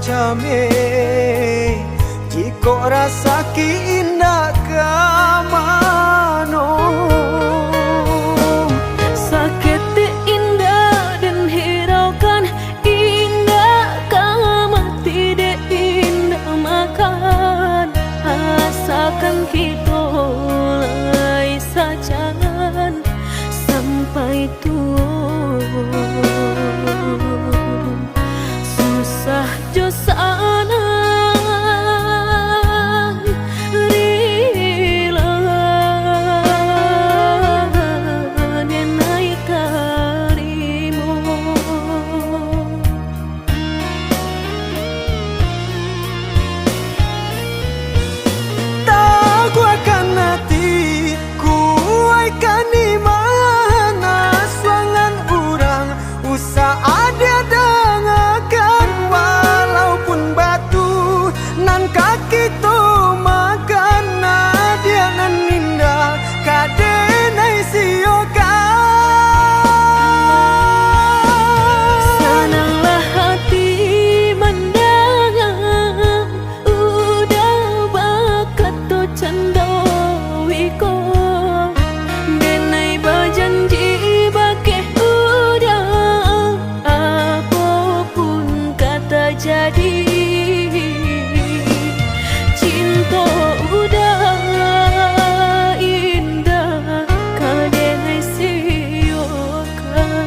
came jika rasa ki indah kamano. Sakit indah dan hiraukan indah kama tidak indah makan asalkan kita mulai sajangan sampai tua susah jo sana jadi cinta udah indah kadang siokan.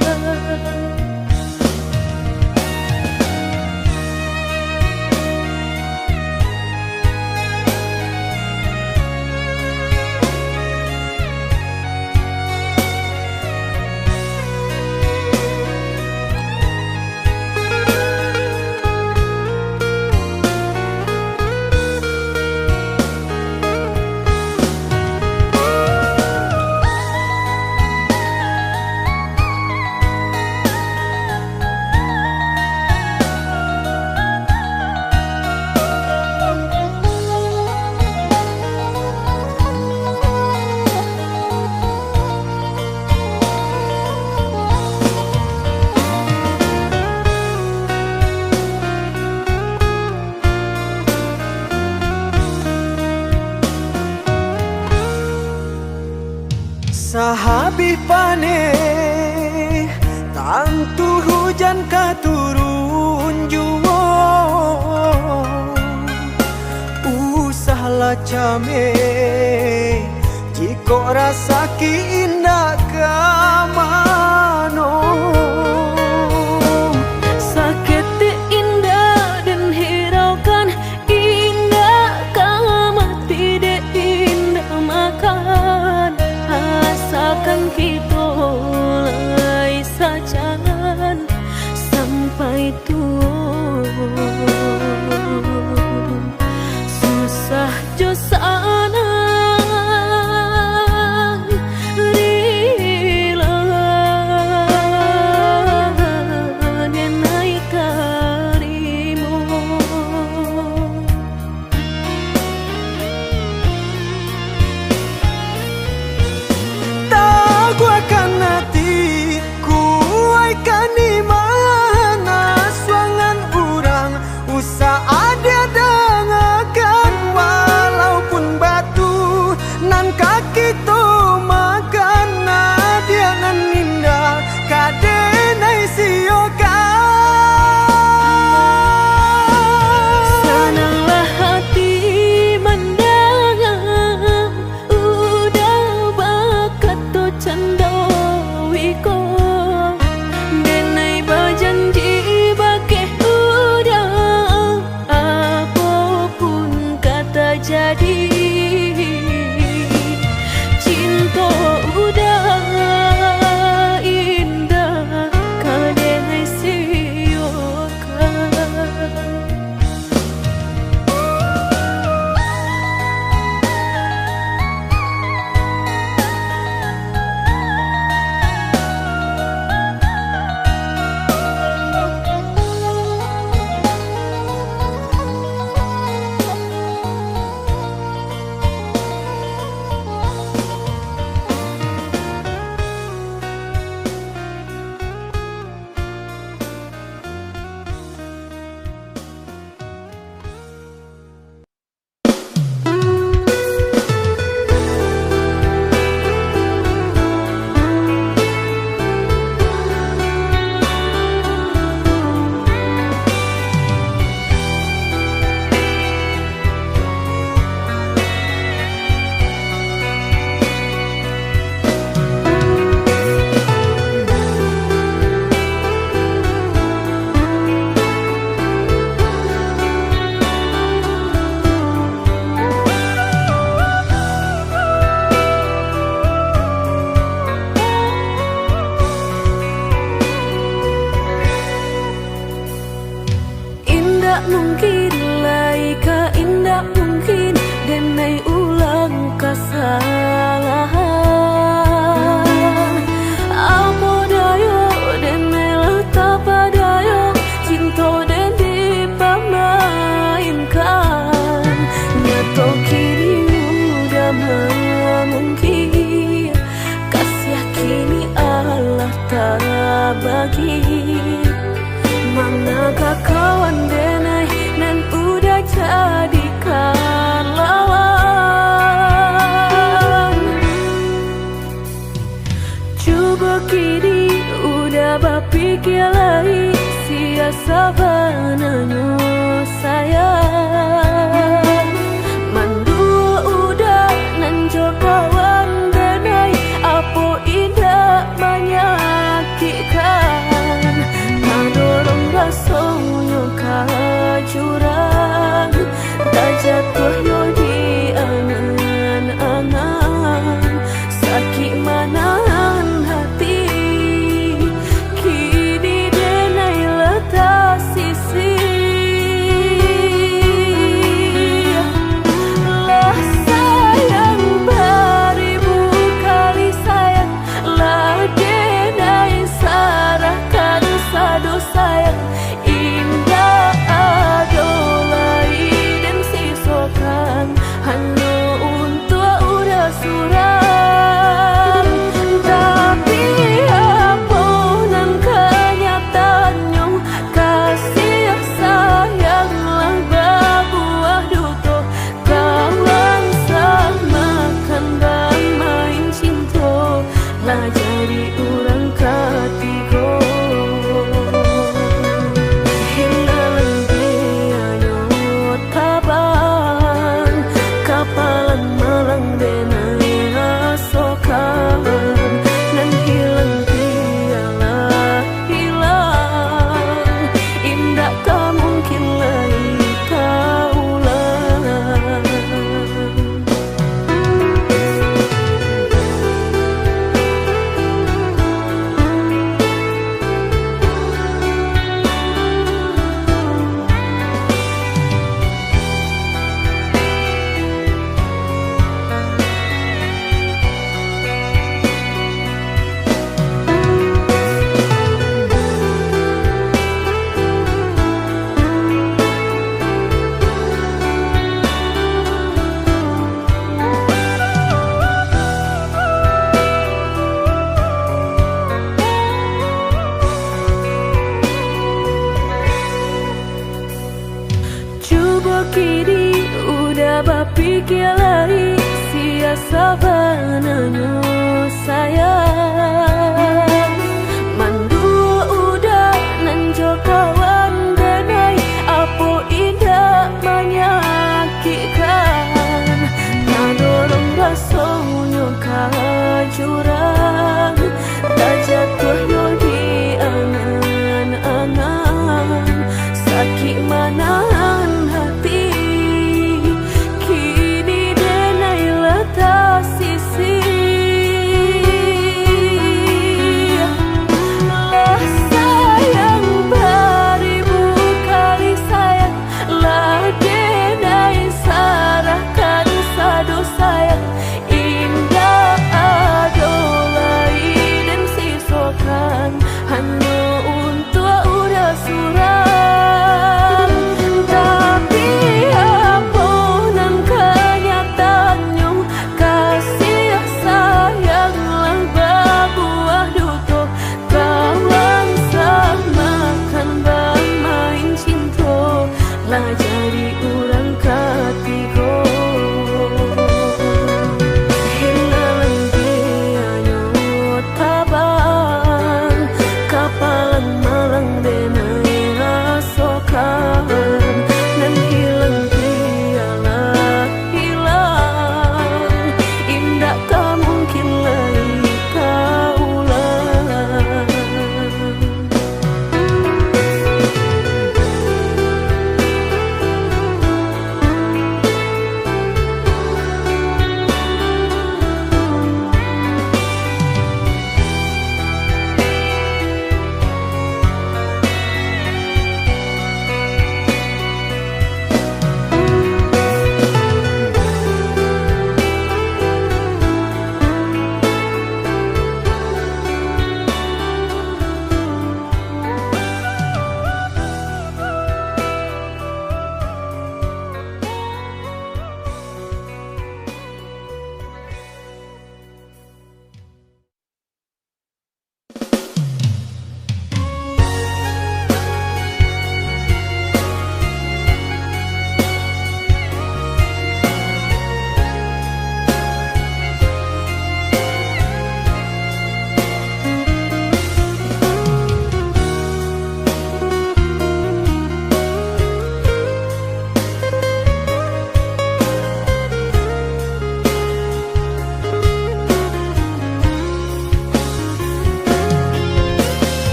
Sahabi pane tantu hujan katurun juwo usahlah came jika rasa ki indah kamano. Sakit indah dan hiraukan indah kama tidak indah makan asalkan kita mulai sajangan sampai tua susah jo sana rila bagi. Manakah kawan denai nan udah jadikan lawan. Coba kini udah berpikir lagi, siasa benarnya sayang. Mandua udah nanjok kawan denai, apa indah menyakitkan. Nadorong rasanya kajurang, tak jatuh yo di angan-angan. Sakit manahan hati, kini denai letak sisi. Lah sayang beribu kali sayang, lah denai sarahkan sadu sayang. Indah adolai dan sisokan hanya untuk udah suram. Tapi apa nan kenyataannya, kasih sayanglah berbuah duto. Kawan samakan dan main cinta, lah jadi orang ketiga. Hinggalan biayanya tabang, kapalan malang denai asokan. Nan hilang tialah hilang, indah tak mungkin lagi kaulang. Coba kini udah berpikir lagi, siasa benarnya sayang. Mandua udah nanjok kawan denai, apa indah menyakitkan. Nadorong rasanya kajurang, tak jatuh yo di angan-angan. Sakit manahan hati, kini denai letak sisi.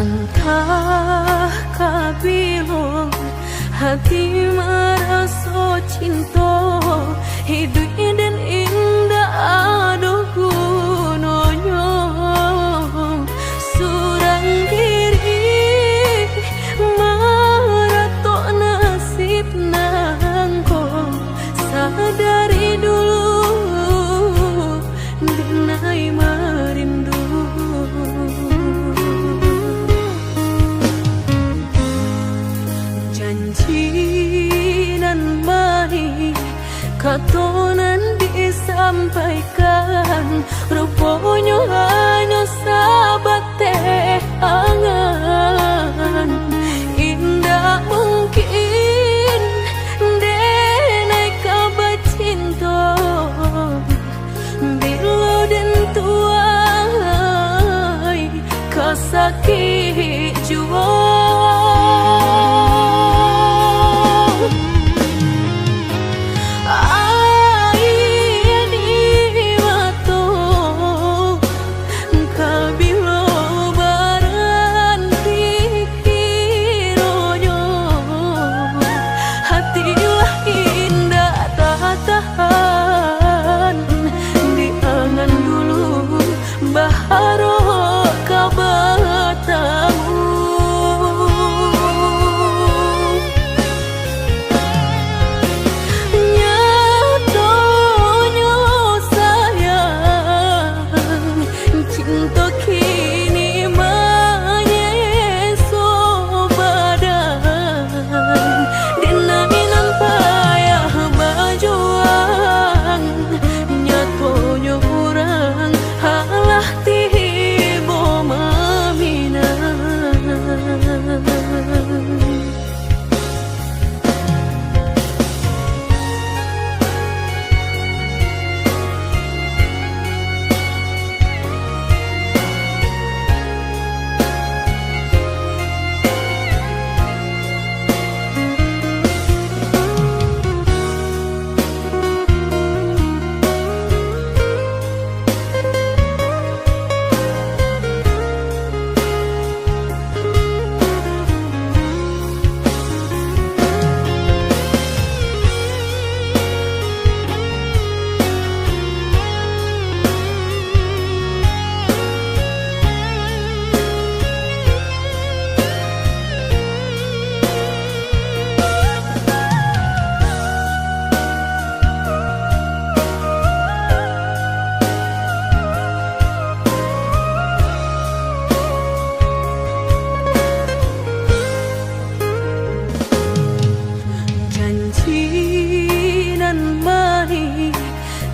Entah kabilo hati merasa cinta, hidup dan indah aduh gunanya. Surang diri maratok nasib nangko, sadari dulu dinai merindu. Janji nan manis katonan disampaikan, rupanya hanya sahabat teh angan. Indah mungkin denai kabar cinta, bila dan tuai kasakit jua.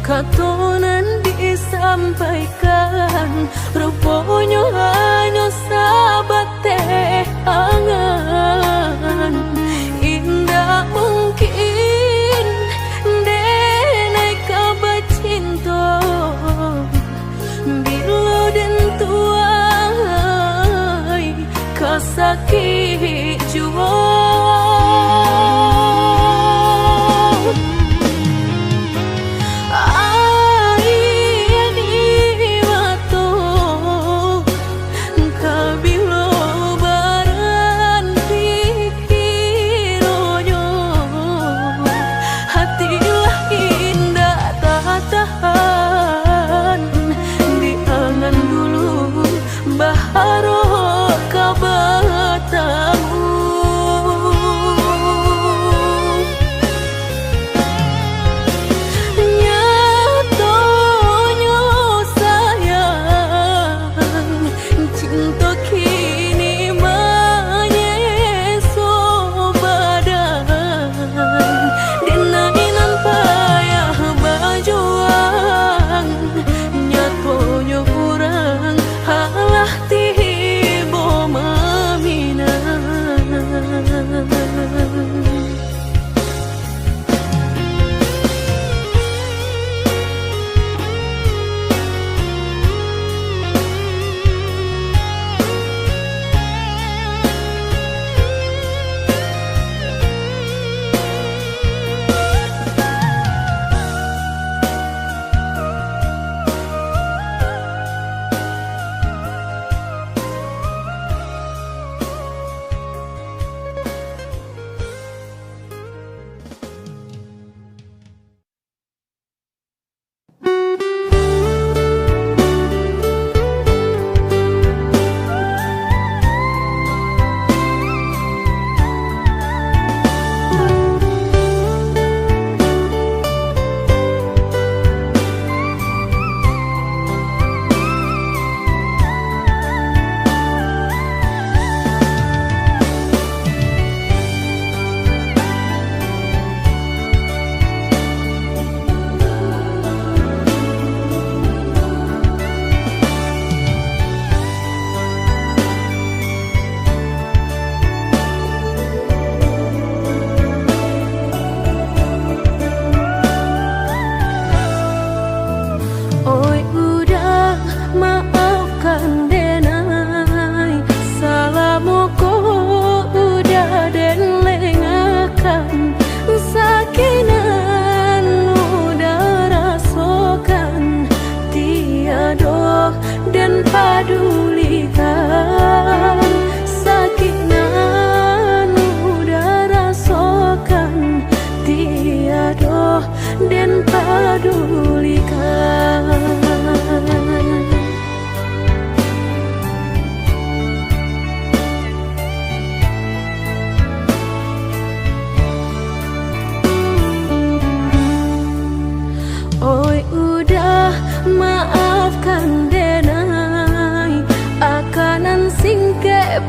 Katonan disampaikan, rupanya hanya sahabat teh angan. Indah mungkin denai kabar cinta, bila dan tuai kasakit jua. Nyatonya kurang halah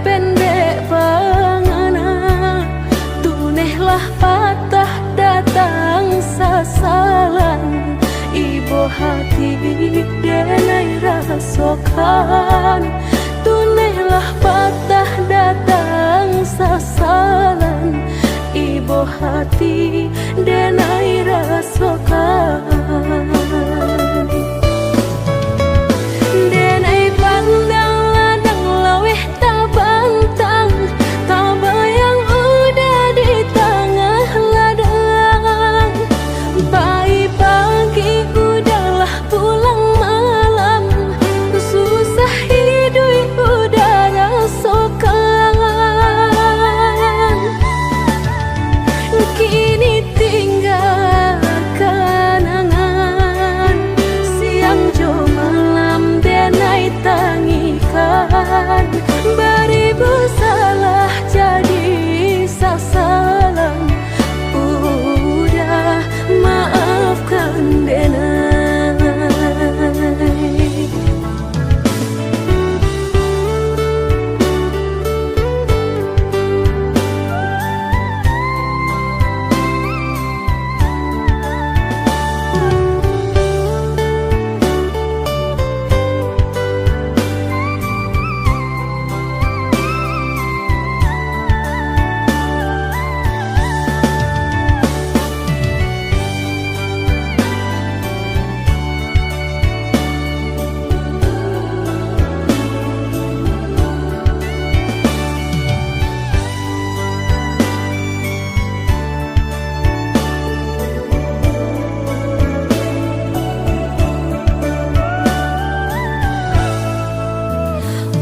pendek pangana, tunehlah patah datang sasalan. Ibu hati denai rasokan, tunehlah patah datang sasalan. Ibu hati denai rasokan. Denai pandang ladang laweh tabantang, tabayang udah di tengah ladang. Pagi udahlah pulang malam, susah hidup udah rasakan. Kini tinggal kenangan, siang jo malam denai tangikan. Beribu salah jadi sasalan, udah maafkan denai.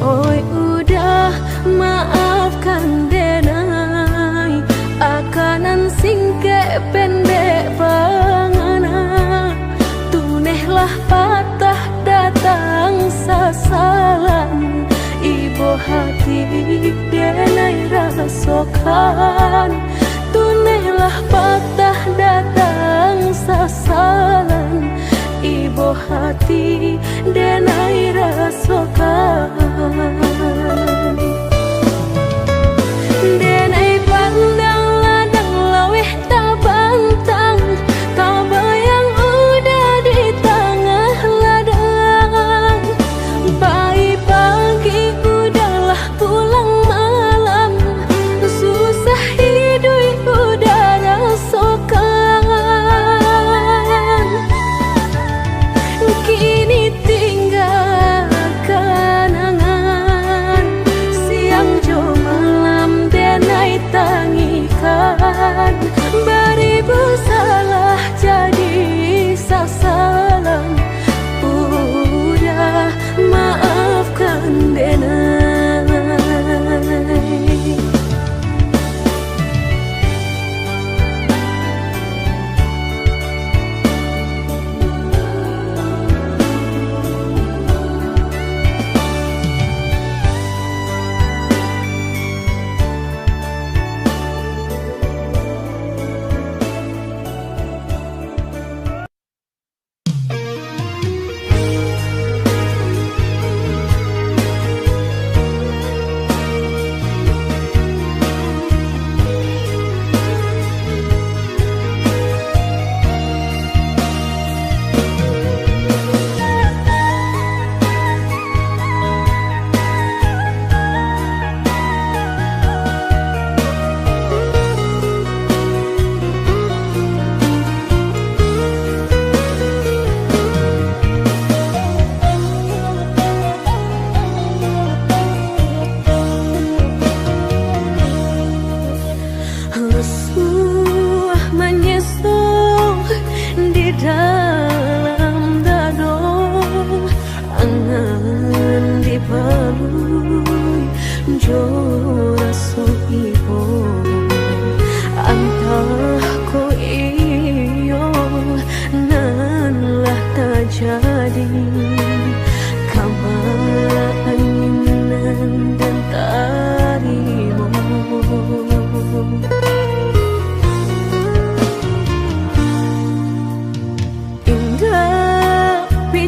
Oi udah maafkan denai, akanan singke pendek pangana, tunehlah patah datang sasalan. Ibu hati denai rasokan, tunehlah patah datang sasalan. Ibu hati denai rasokan. Denai pandang ladang laweh tabantang, tabayang udah di tengah ladang. Pagi udahlah pulang malam, susah hidup udah rasakan. Kini tinggal kenangan, siang jo malam denai tangikan. Beribu salah jadi sasalan, udah maafkan denai.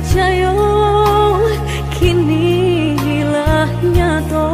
percaya kini hilah nyata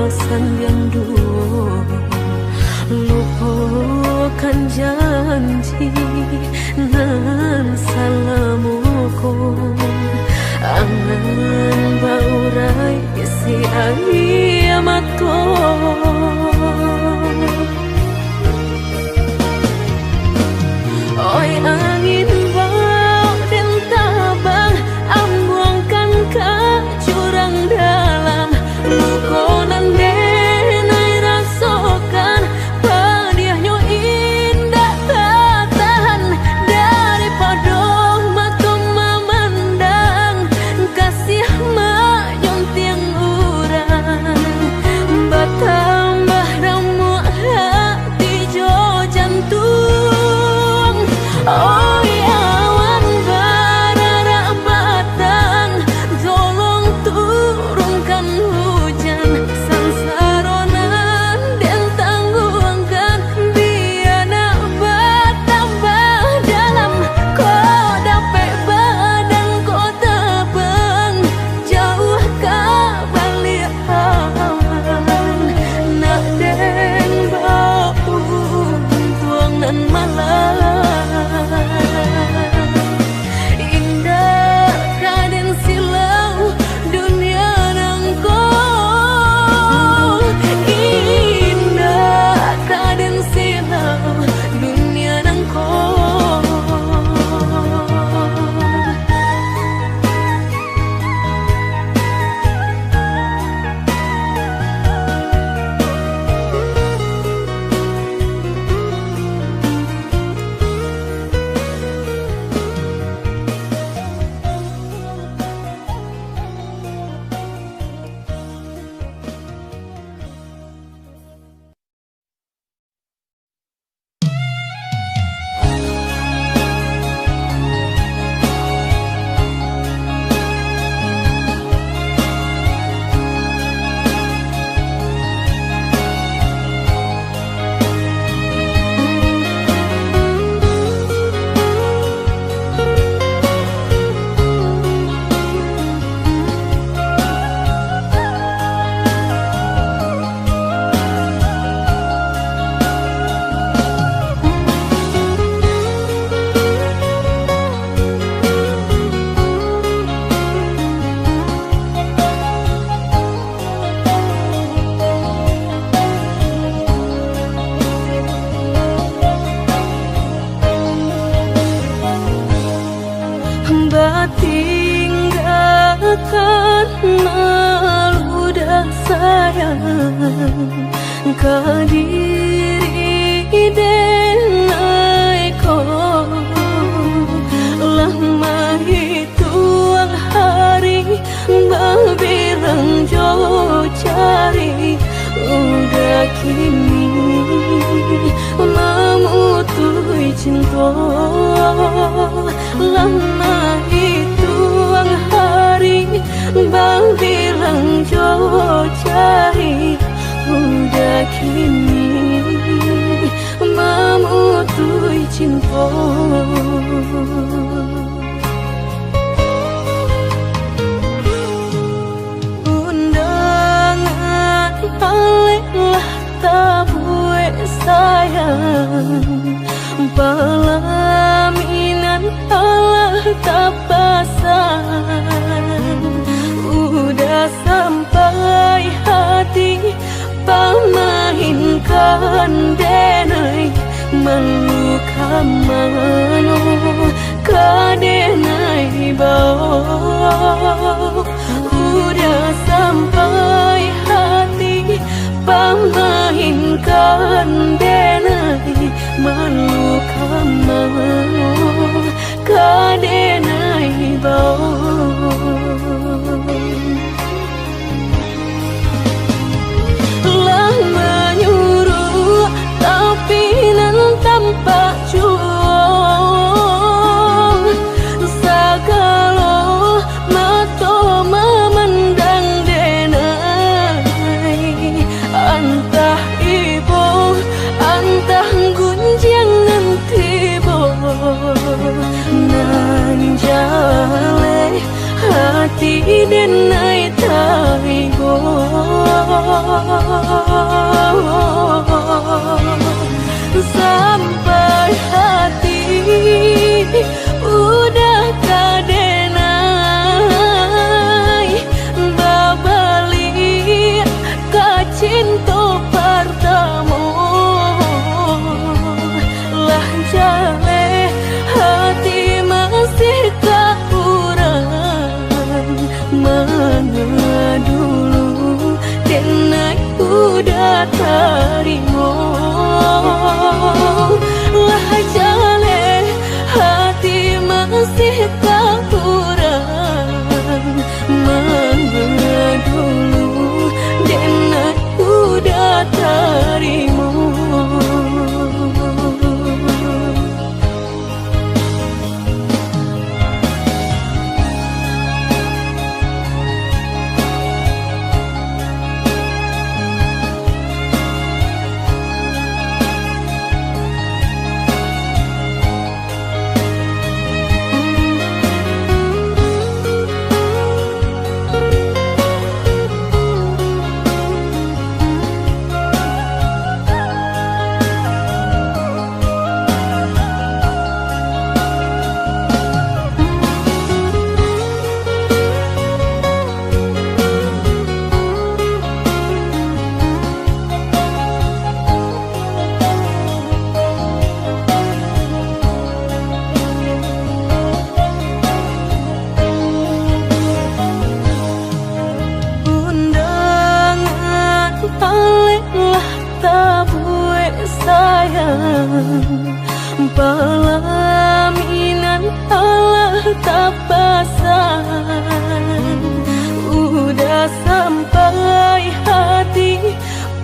basan yang dua, lupakan janji nan salamuku, angan baurai si ayamato. Oi angin bau dan tabang, ambuangkan ke jurang dalam, lukonan denai rasakan, padiahnya indah tak tahan, daripada mata memandang, kasih menyunting urang, bertambah ramu hati jo jantung. Oh awan barara batang, tolong turunkan hujan, sansaronan dan tangguhkan, biana bertambah dalam, kau dapat badan kau terbang, jauh ke balik awan, nak den bau tuang nan malam. Indah raden silau dunia nangko, indah raden silau dunia nangko. Tinggalkan maludah sayang, kadiri denai ko, lama hituang hari, berbilang jauh cari, udah kini memutui cinta, lama hituang hari, berbilang jauh cari, udah kini memutui cinta. Undangan alehlah tabue sayang, pelaminan Allah tak pasang, udah sampai hati pamahinkan denai, meluka mano kadenai bau, udah sampai hati pamahinkan denai, meluka mano kadenai bau. Lah menyuruh tapi nan tampak juang, segala mata memandang denai, antah ibu antah gunjangan tiba, nan jale hati denai taibo. Sampai hati udah kadenai babali ka cinta pertama lah jale hati masih kaurang mana dulu denai udah terima lah jale hati masih kaurang mana dulu denai udah terima. Pelaminan Allah tak pasang udah sampai hati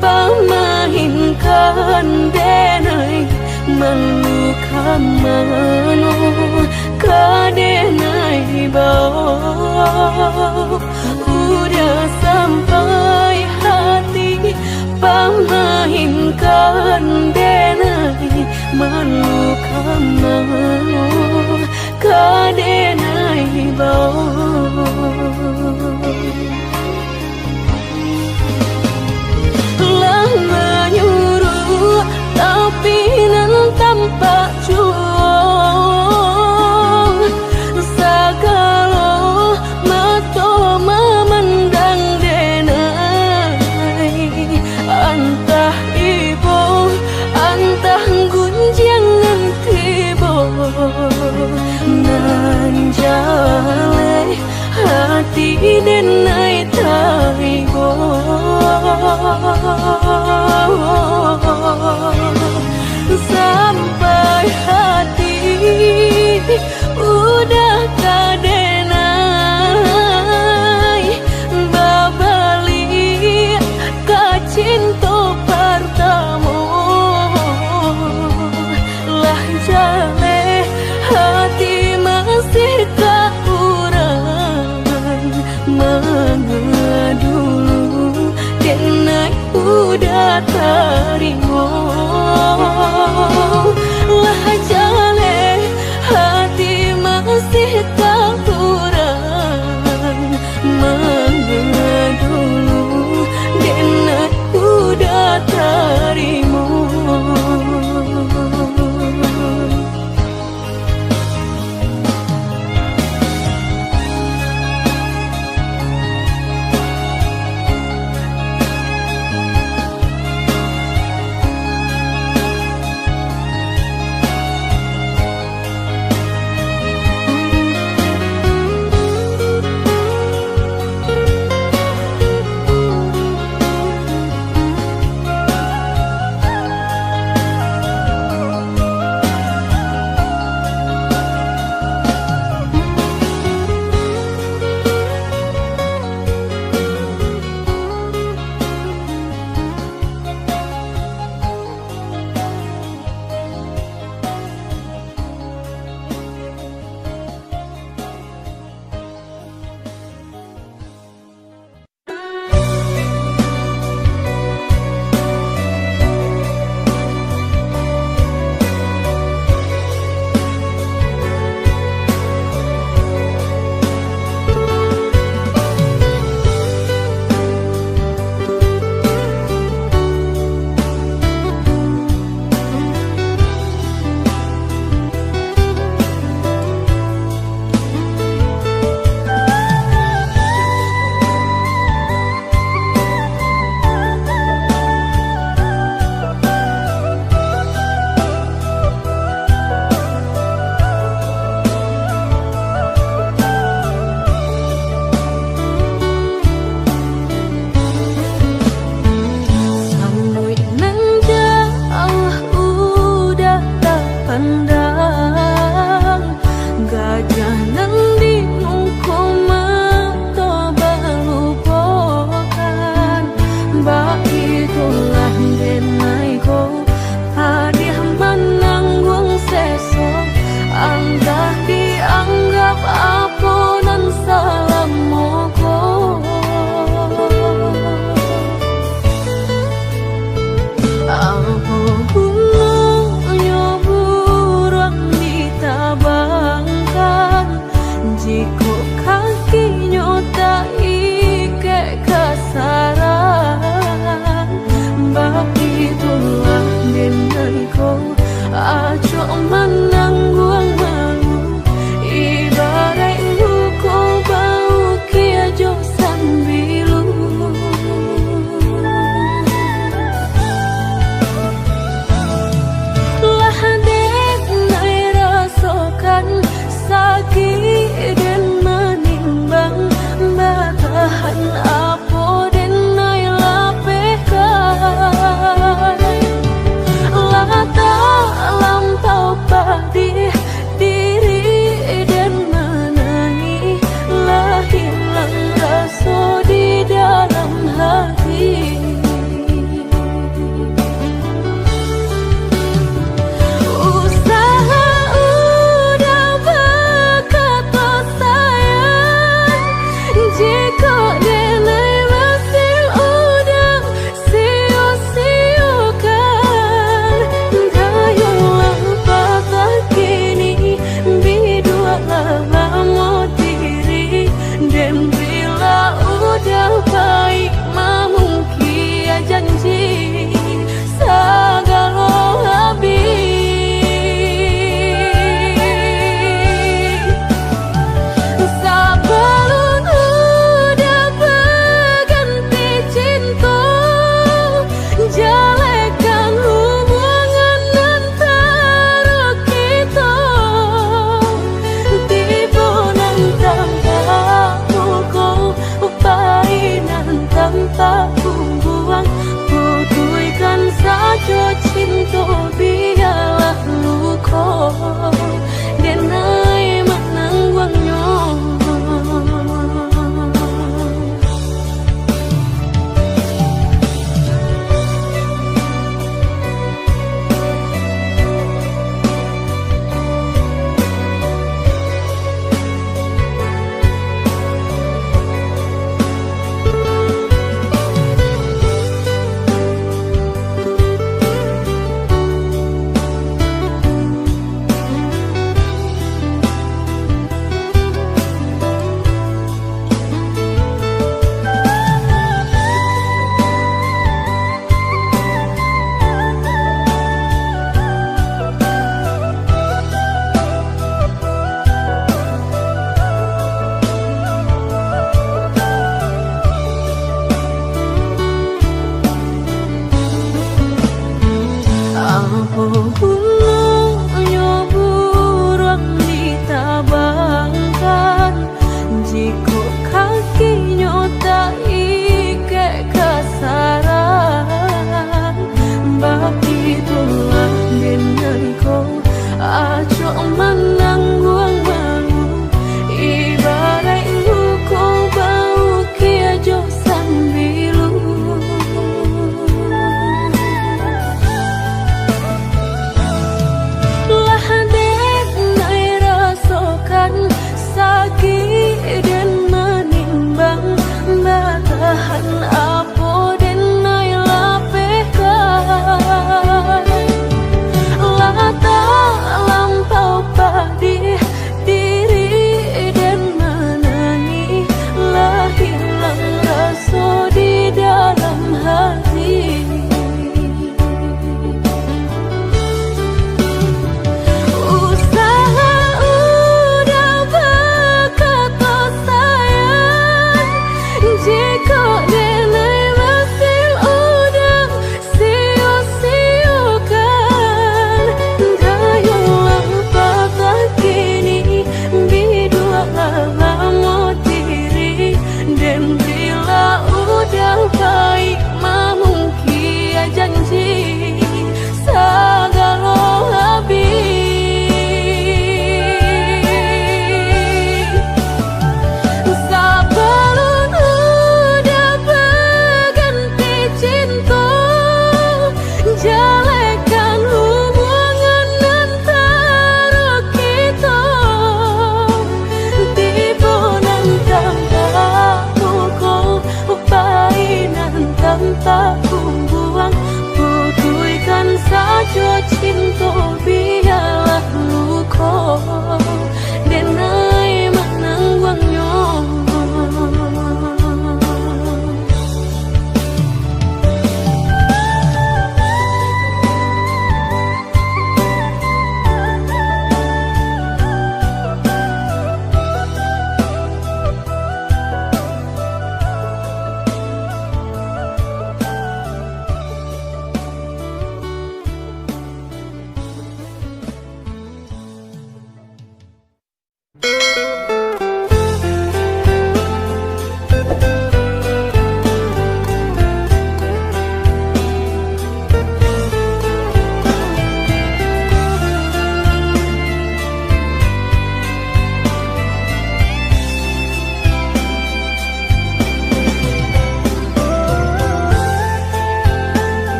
pamahinkan denai meluka mano kadenai bau udah sampai hati pamahinkan denai meluka mano kadenai bau lah menyuruh tapi nan tanpa juang segala mata memandang denai antah ibu antah gunjangan tiba nan jale hati denai taibo sampai hati udah kadenai babali ka cinta pertama lah jale hati masih kaurang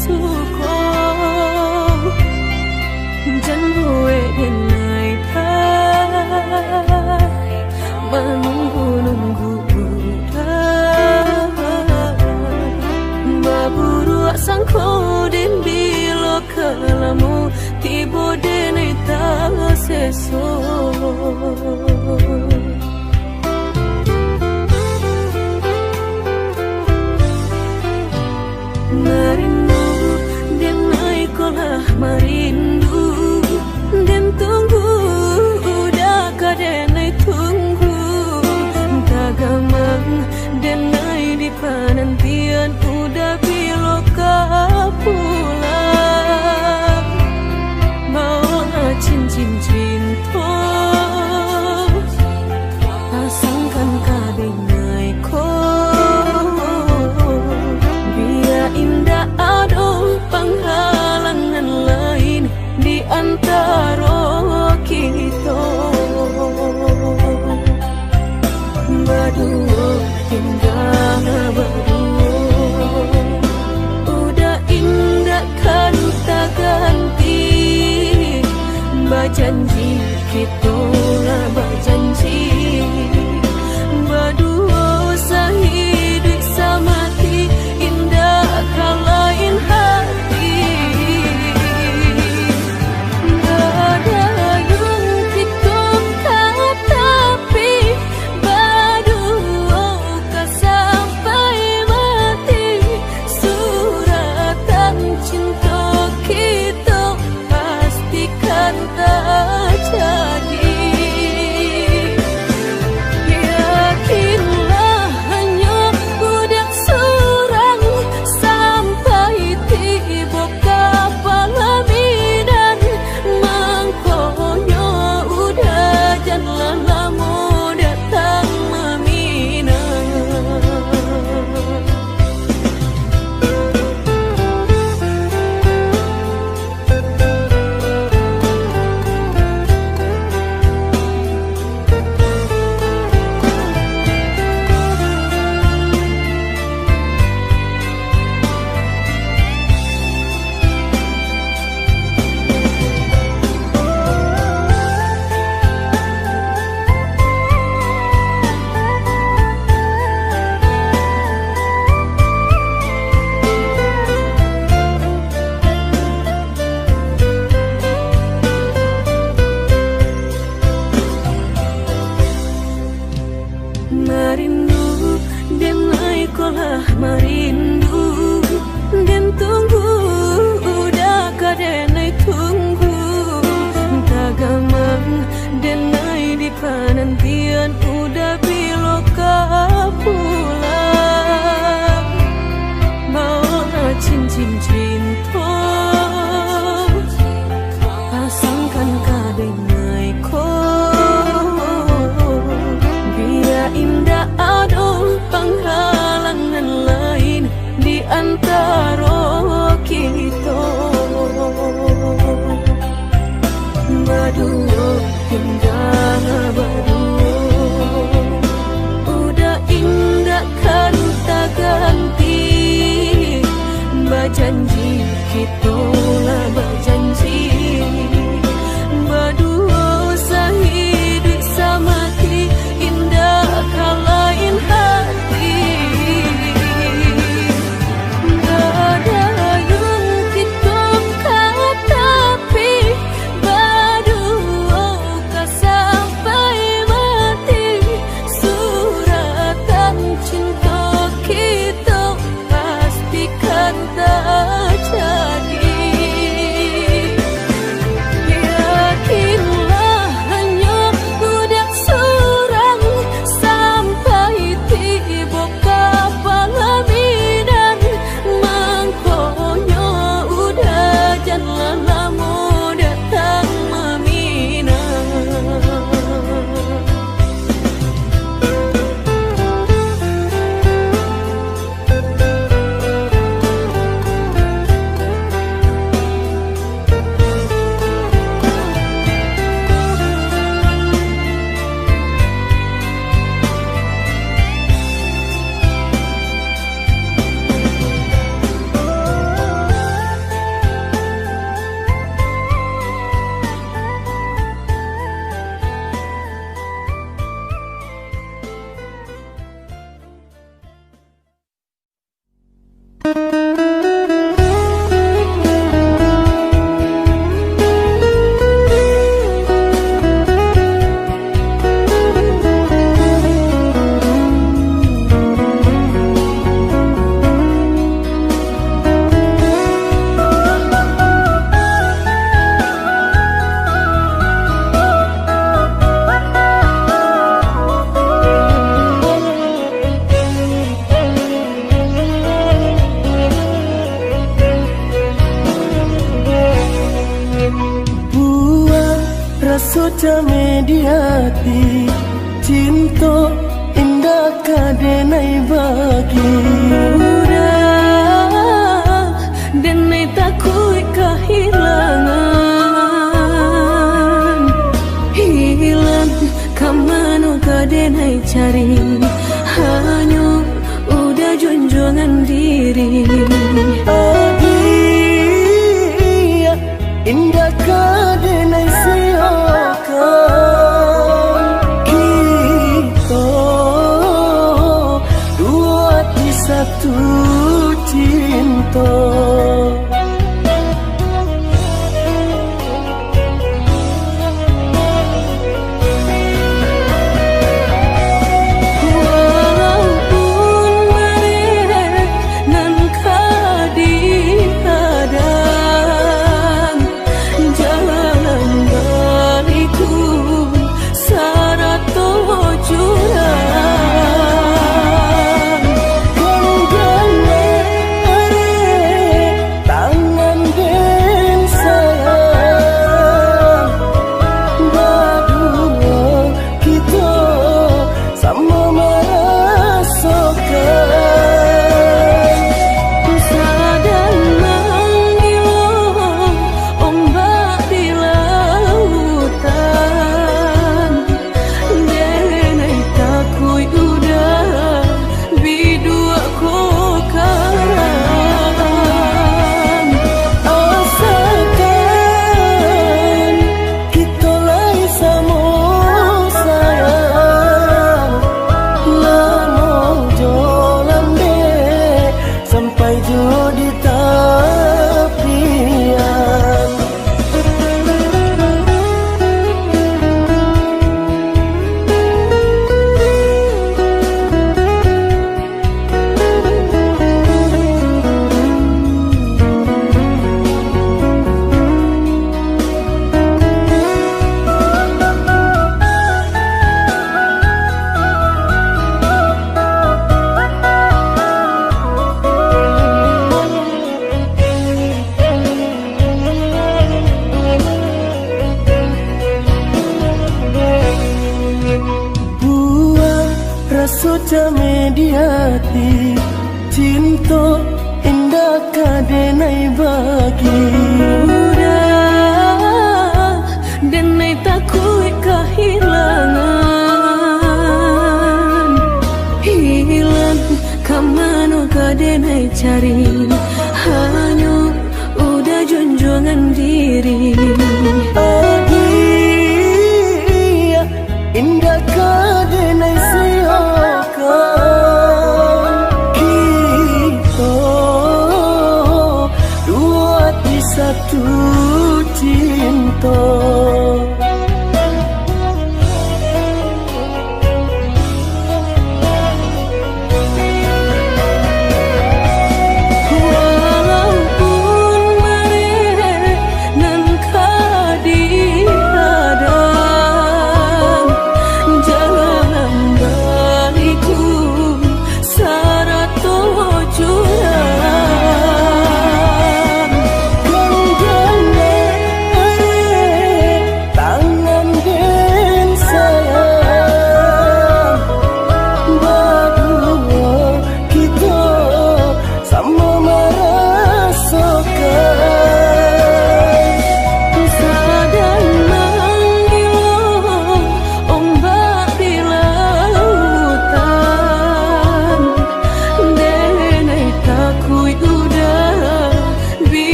suko jan gue denai menunggu-nunggu baburu sangko den bilo kalamu tibo denai ta seso merindu dan naikolah merindu dan tunggu udah kadenai tunggu tagamang dan nai di panantian udah biloka pulang mau cincin cinta pasangkan kadenai ko indah ada penghalangan lain di antara kita berdua tinggal berdua udah indah kan tak ganti berjanji kita lah berjanji berdua sehidup semati kau lain hati gak ada yang kita tapi berdua kau sampai mati suratan cinta kita pastikan tak jadi. Merindu dan naikolah merindu dan tunggu udah kadenai tunggu tagamang dan nai di panantian udah biloka pulang mau cincin cinta pasangkan kadenai ko indah ada penghalangan lain di antara kita berdua tinggal berdua udah indah kan tak ganti berjanji kita lah berjanji berdua sehidup semati kau lain hati gak ada yang kita tapi berdua kau sampai mati suratan cinta kita pastikan tak jadi. rasuca mediati cinta indah kadenai bagi udah denai takui kehilangan hilang kamano kadenai cari hanya udah junjungan diri adia indah kadenai siakan kita dua di satu cinta rasuca mediati cinta indah kadenai bagi udah denai takui kehilangan hilang kamano kadenai cari hanya udah junjungan diri adia indah kadenai siakan kita dua di satu cinta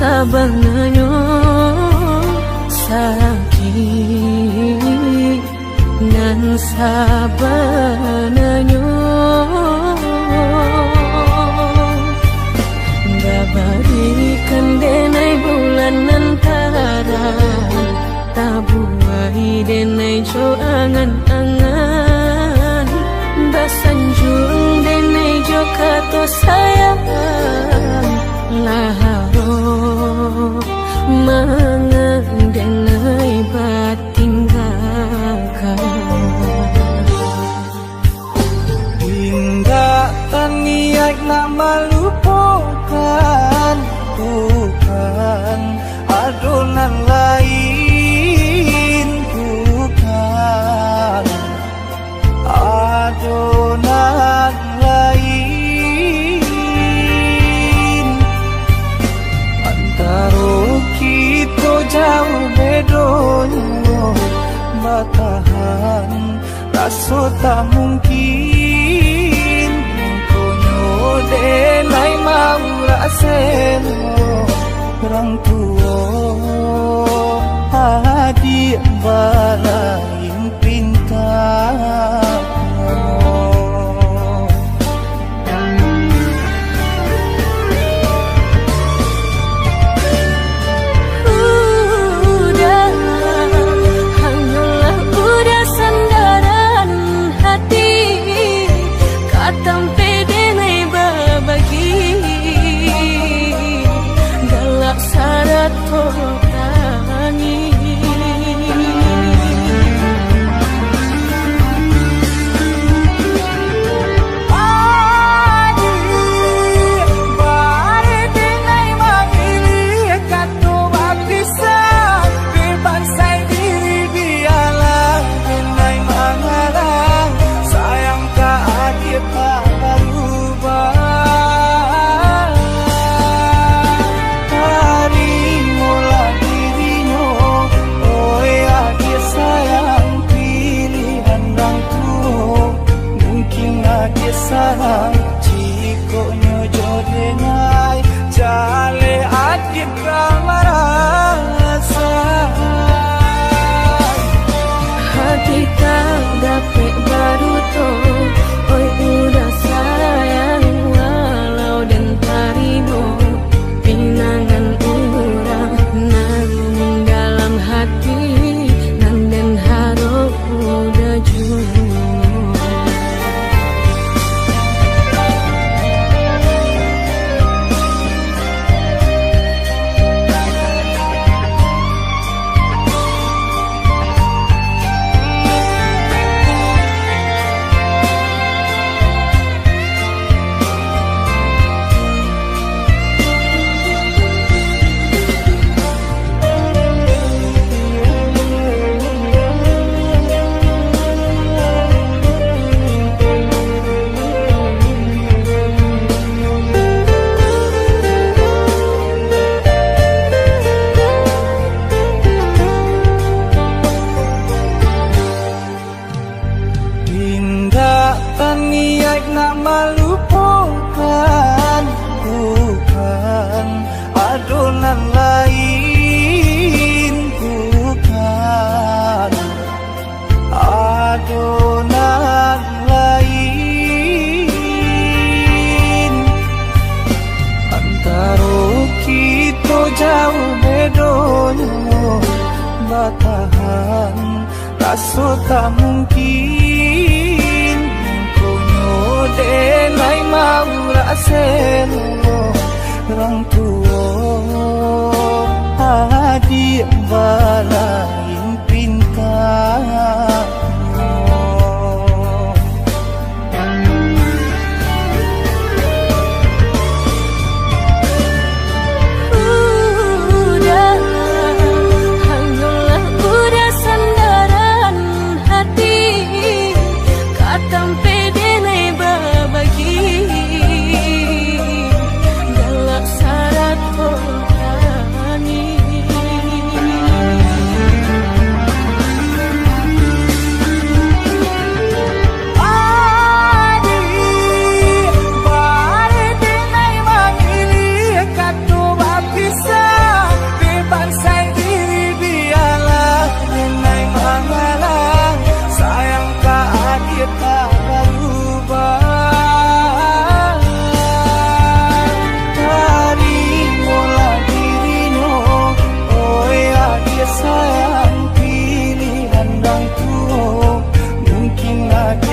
sabananyo sakit nan sabananyo babarikan denai bulan antara tabuai denai jo angan-angan basanjung denai jo kato sayang laharo mangan denai batinggalkan hingga taniak nak melupakan bukan adonan lain bukan adonan lain antara kita jauh bedonyo batahan rasa tak mungkin konyo denai mau rasen orang tua adik balain pinta sayang jiko nyojo denai jale adit kamarasa hati tak dapat baru to oi udah sayang walau dan taribo pinangan urang namun dalam hati nan dan harap udah jujur niat nak melupakan bukan adonan lain bukan adonan lain antara kita jauh bedonyo batahan rasa tak mungkin denai mau rasen orang tua adik balain pinta galak syarat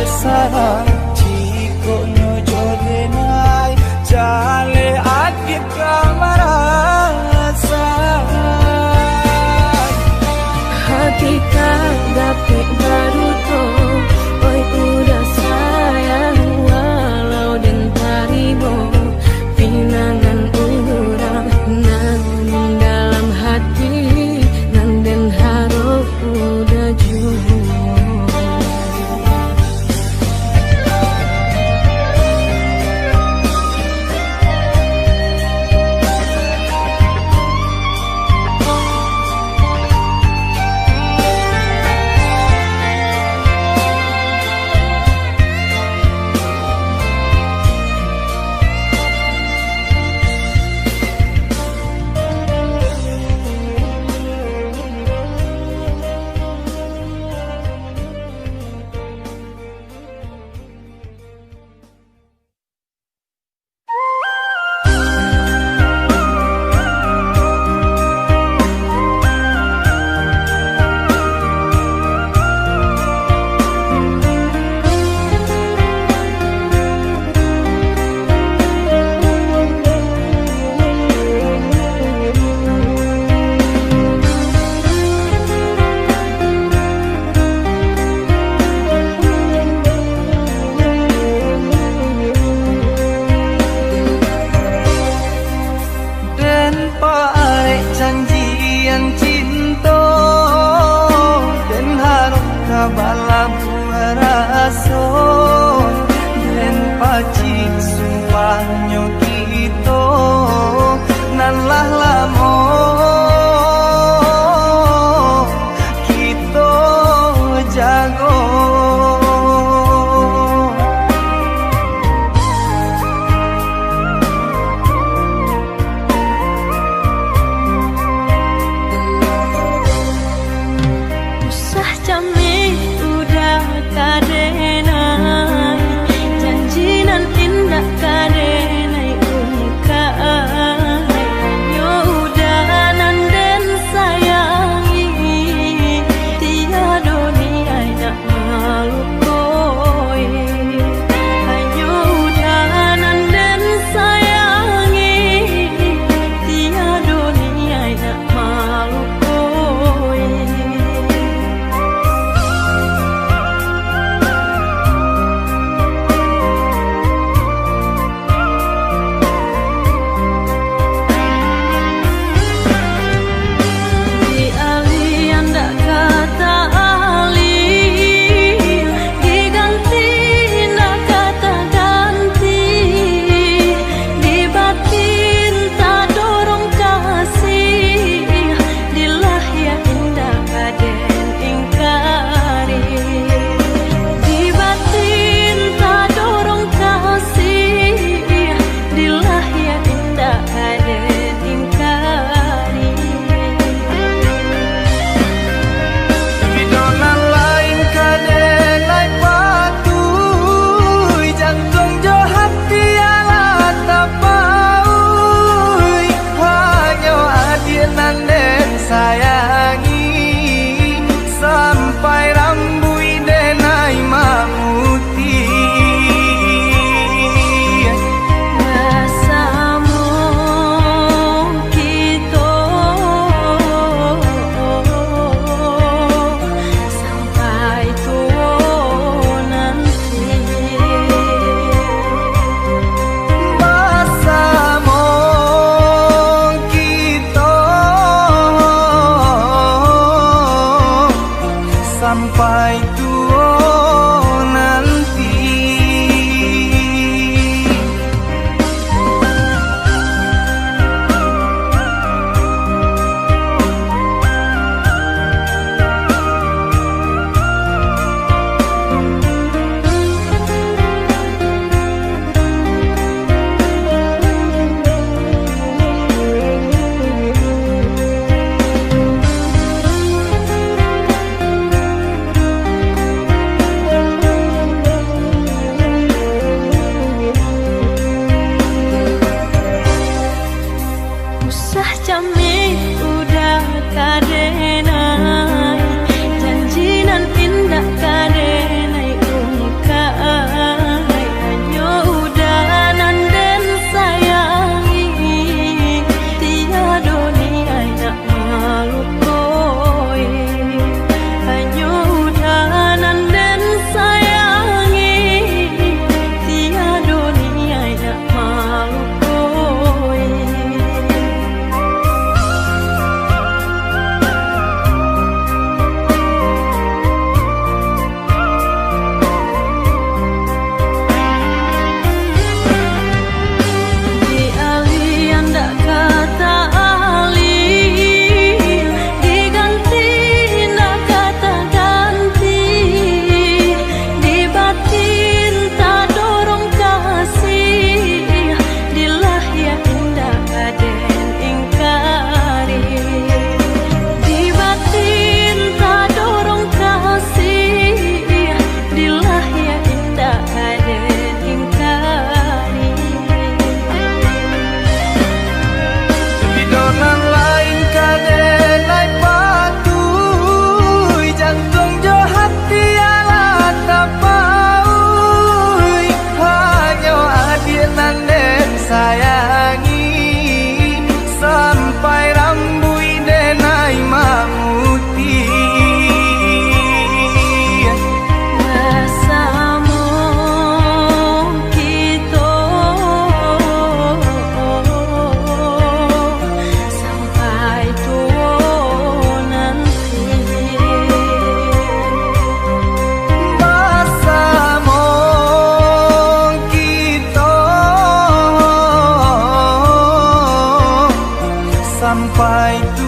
sarang Ciko nyojo denai Jale akit kamarasan Hakikat dapet baru to Oi udah sayang walau dan taribo Pinangan urang nan dalam hati Nan den harap udah jujur Balam raso Den paci sumpah nyokito Nan lah lamo Kito jago Usah jami kadenai janjinan indah kadenai ungkai yo sampai tu